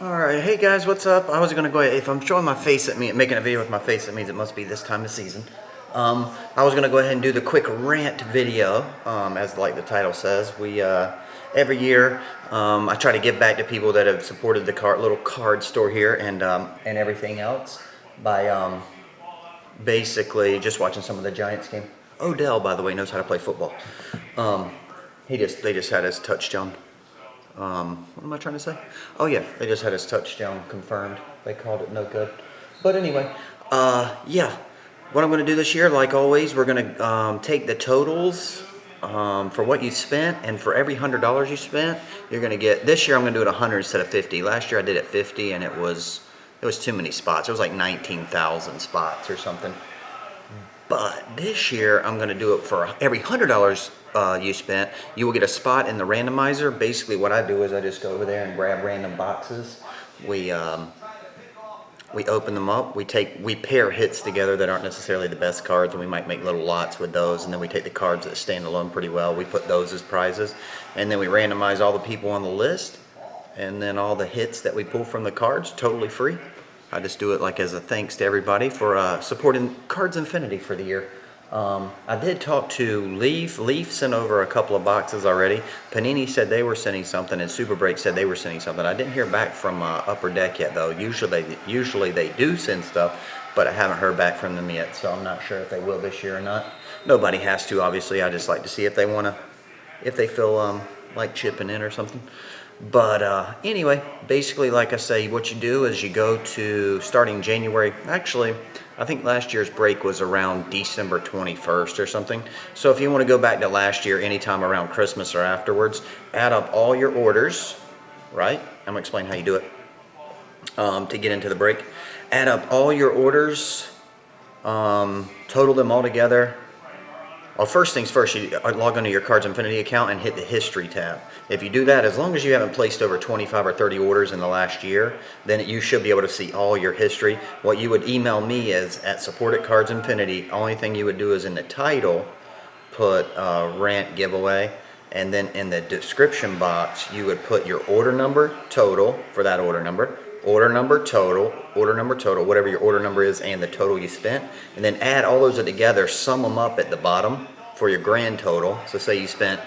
Alright, hey guys, what's up? I was gonna go ahead, if I'm showing my face at me, making a video with my face, that means it must be this time of season. I was gonna go ahead and do the quick rant video, as like the title says. We, every year, I try to give back to people that have supported the little card store here and everything else by, basically just watching some of the Giants game. Odell, by the way, knows how to play football. They just had his touchdown. What am I trying to say? Oh yeah, they just had his touchdown confirmed. They called it no good. But anyway, yeah. What I'm going to do this year, like always, we're going to take the totals for what you spent, and for every $100 you spent, you're going to get. This year I'm going to do it 100 instead of 50. Last year I did it 50, and it was too many spots. It was like 19,000 spots or something. But this year, I'm going to do it for every $100 you spent, you will get a spot in the randomizer. Basically, what I do is I just go over there and grab random boxes. We open them up. We pair hits together that aren't necessarily the best cards, and we might make little lots with those. And then we take the cards that stand alone pretty well. We put those as prizes, and then we randomize all the people on the list, and then all the hits that we pull from the cards, totally free. I just do it like as a thanks to everybody for supporting Cards Infinity for the year. I did talk to Leaf. Leaf sent over a couple of boxes already. Panini said they were sending something, and Super Break said they were sending something. I didn't hear back from Upper Deck yet, though. Usually they do send stuff, but I haven't heard back from them yet, so I'm not sure if they will this year or not. Nobody has to, obviously. I just like to see if they feel like chipping in or something. But anyway, basically, like I say, what you do is you go to starting January. Actually, I think last year's break was around December 21st or something. So if you want to go back to last year, anytime around Christmas or afterwards, add up all your orders, right? I'm going to explain how you do it to get into the break. Add up all your orders, total them all together. Well, first things first, you log onto your Cards Infinity account and hit the History tab. If you do that, as long as you haven't placed over 25 or 30 orders in the last year, then you should be able to see all your history. What you would email me is at support@CardsInfinity. Only thing you would do is in the title, put Rant giveaway, and then in the description box, you would put your order number, total for that order number, total, whatever your order number is, and the total you spent, and then add all those together, sum them up at the bottom for your grand total. So say you spent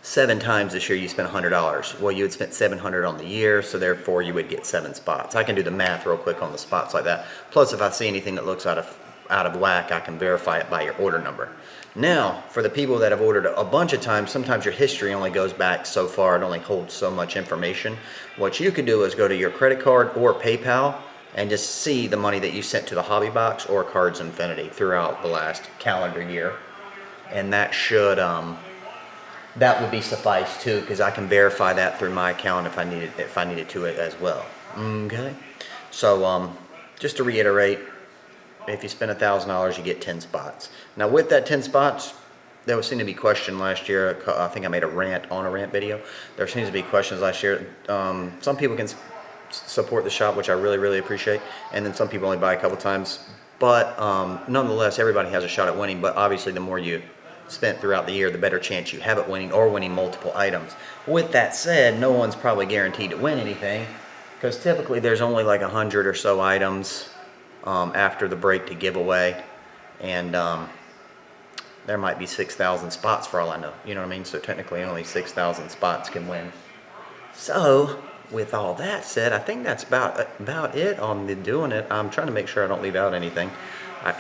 7 times this year, you spent $100. Well, you had spent $700 on the year, so therefore you would get 7 spots. I can do the math real quick on the spots like that. Plus, if I see anything that looks out of whack, I can verify it by your order number. Now, for the people that have ordered a bunch of times, sometimes your history only goes back so far, it only holds so much information. What you could do is go to your credit card or PayPal and just see the money that you sent to the hobby box or Cards Infinity throughout the last calendar year. And that should, that would be suffice too, because I can verify that through my account if I needed to it as well. Okay? So, just to reiterate, if you spend $1,000, you get 10 spots. Now, with that 10 spots, there seemed to be questions last year. I think I made a rant video. There seems to be questions last year. Some people can support the shop, which I really, really appreciate, and then some people only buy a couple times. But nonetheless, everybody has a shot at winning. But obviously, the more you spent throughout the year, the better chance you have at winning or winning multiple items. With that said, no one's probably guaranteed to win anything, because typically there's only like 100 or so items after the break to give away, and there might be 6,000 spots for all I know. You know what I mean? So technically only 6,000 spots can win. So with all that said, I think that's about it on doing it. I'm trying to make sure I don't leave out anything.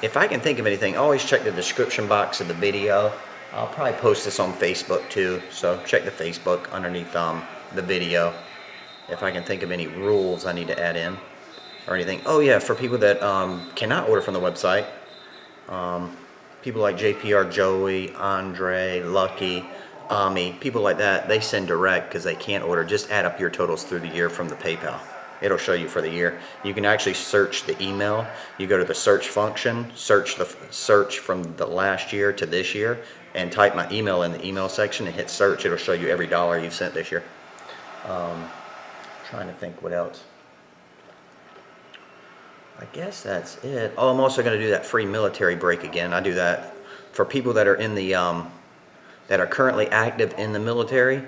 If I can think of anything, always check the description box of the video. I'll probably post this on Facebook too, so check the Facebook underneath the video if I can think of any rules I need to add in or anything. Oh yeah, for people that cannot order from the website, people like JPR, Joey, Andre, Lucky, Ami, people like that, they send direct because they can't order. Just add up your totals through the year from the PayPal. It'll show you for the year. You can actually search the email. You go to the search function, search from the last year to this year, and type my email in the email section and hit search. It'll show you every dollar you've sent this year. Trying to think what else. I guess that's it. Oh, I'm also going to do that free military break again. I do that for people that are in the that are currently active in the military.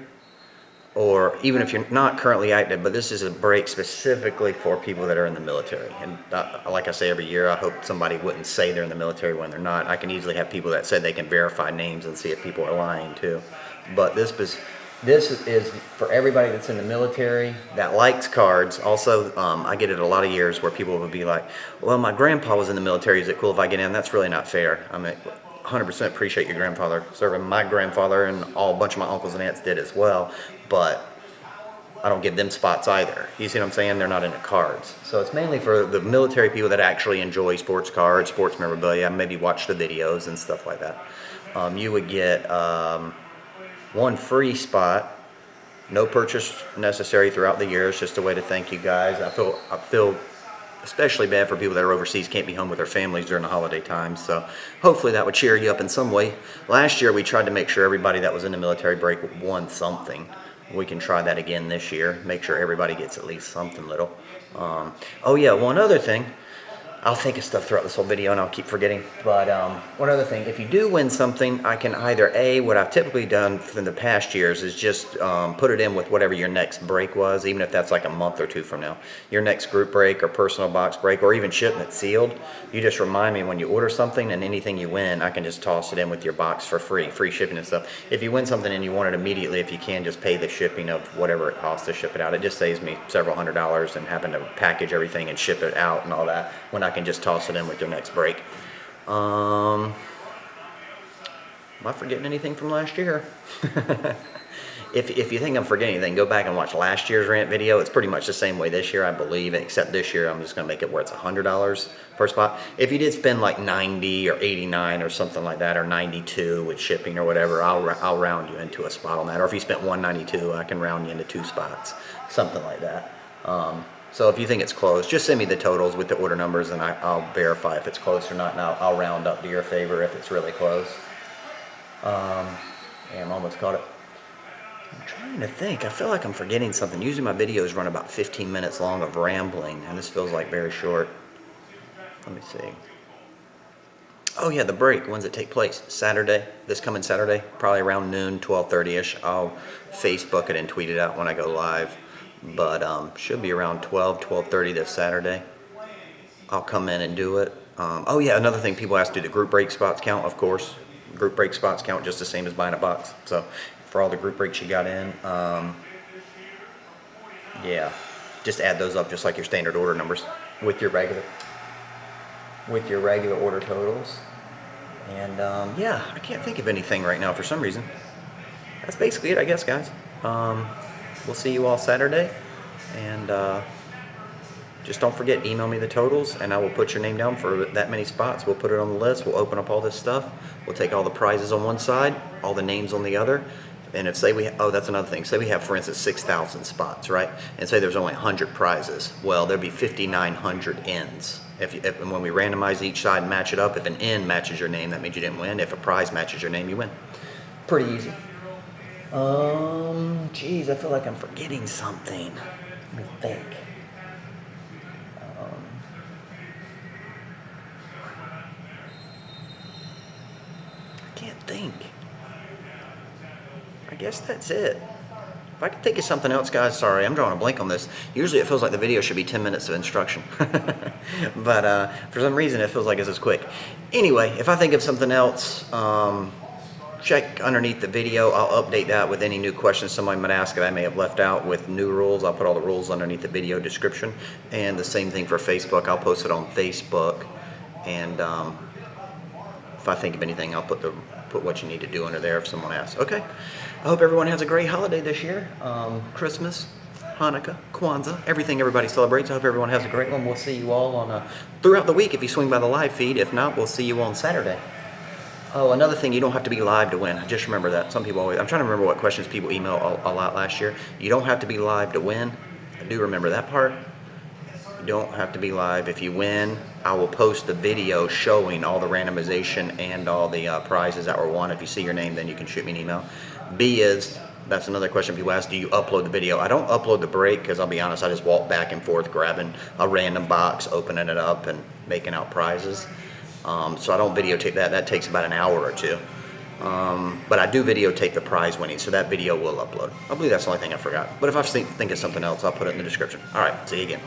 or even if you're not currently active, but this is a break specifically for people that are in the military. And like I say every year, I hope somebody wouldn't say they're in the military when they're not. I can easily have people that say they can verify names and see if people are lying too. But this is for everybody that's in the military that likes cards. Also, I get it a lot of years where people will be like, well, my grandpa was in the military. Is it cool if I get in? That's really not fair. I mean, 100% appreciate your grandfather serving. My grandfather and a bunch of my uncles and aunts did as well, but I don't give them spots either. You see what I'm saying? They're not into cards. So it's mainly for the military people that actually enjoy sports cards, sports memorabilia, maybe watch the videos and stuff like that. You would get one free spot, no purchase necessary throughout the year. It's just a way to thank you guys. I feel especially bad for people that are overseas, can't be home with their families during the holiday times. So hopefully that would cheer you up in some way. Last year we tried to make sure everybody that was in the military break won something. We can try that again this year. Make sure everybody gets at least something little. Oh yeah, one other thing. I'll think of stuff throughout this whole video and I'll keep forgetting. But one other thing, if you do win something, I can either what I've typically done in the past years is just put it in with whatever your next break was, even if that's like a month or two from now. Your next group break or personal box break or even shipment sealed. You just remind me when you order something, and anything you win, I can just toss it in with your box for free shipping and stuff. If you win something and you want it immediately, if you can, just pay the shipping of whatever it costs to ship it out. It just saves me several $100s and having to package everything and ship it out and all that when I can just toss it in with your next break. Am I forgetting anything from last year? If you think I'm forgetting anything, go back and watch last year's rant video. It's pretty much the same way this year, I believe, except this year I'm just going to make it where it's $100 per spot. If you did spend like 90 or 89 or something like that, or 92 with shipping or whatever, I'll round you into a spot on that. Or if you spent 192, I can round you into 2 spots, something like that. So if you think it's close, just send me the totals with the order numbers and I'll verify if it's close or not, and I'll round up to your favor if it's really close. Yeah, I'm almost caught it. I'm trying to think. I feel like I'm forgetting something. Usually my videos run about 15 minutes long of rambling, and this feels like very short. Let me see. Oh yeah, the break. When's it take place? Saturday. This coming Saturday, probably around noon, 12:30ish. I'll Facebook it and tweet it out when I go live. But should be around 12:30 this Saturday. I'll come in and do it. Oh yeah, another thing people ask, do the group break spots count? Of course. Group break spots count just the same as buying a box. So for all the group breaks you got in, yeah, just add those up just like your standard order numbers with your regular order totals. And yeah, I can't think of anything right now for some reason. That's basically it, I guess, guys. We'll see you all Saturday, and just don't forget, email me the totals and I will put your name down for that many spots. We'll put it on the list. We'll open up all this stuff. We'll take all the prizes on one side, all the names on the other. And if, say we, oh, that's another thing. Say we have, for instance, 6,000 spots, right? And say there's only 100 prizes. Well, there'll be 5,900 ends. And when we randomize each side and match it up, if an end matches your name, that means you didn't win. If a prize matches your name, you win. Pretty easy. Geez, I feel like I'm forgetting something. Let me think. I can't think. I guess that's it. If I could think of something else, guys, sorry, I'm drawing a blank on this. Usually it feels like the video should be 10 minutes of instruction. But for some reason it feels like it's as quick. Anyway, if I think of something else, check underneath the video. I'll update that with any new questions somebody might ask that I may have left out with new rules. I'll put all the rules underneath the video description. And the same thing for Facebook. I'll post it on Facebook. And if I think of anything, I'll put what you need to do under there if someone asks. Okay. I hope everyone has a great holiday this year. Christmas, Hanukkah, Kwanzaa, everything everybody celebrates. I hope everyone has a great one. We'll see you all on throughout the week if you swing by the live feed. If not, we'll see you on Saturday. Oh, another thing, you don't have to be live to win. Just remember that. Some people always, I'm trying to remember what questions people email a lot last year. You don't have to be live to win. I do remember that part. You don't have to be live. If you win, I will post the video showing all the randomization and all the prizes that were won. If you see your name, then you can shoot me an email. B is, that's another question people ask, do you upload the video? I don't upload the break because I'll be honest, I just walk back and forth grabbing a random box, opening it up, and making out prizes. So I don't videotape that. That takes about an hour or two. But I do videotape the prize winning, so that video will upload. I believe that's the only thing I forgot. But if I think of something else, I'll put it in the description. All right, see you again.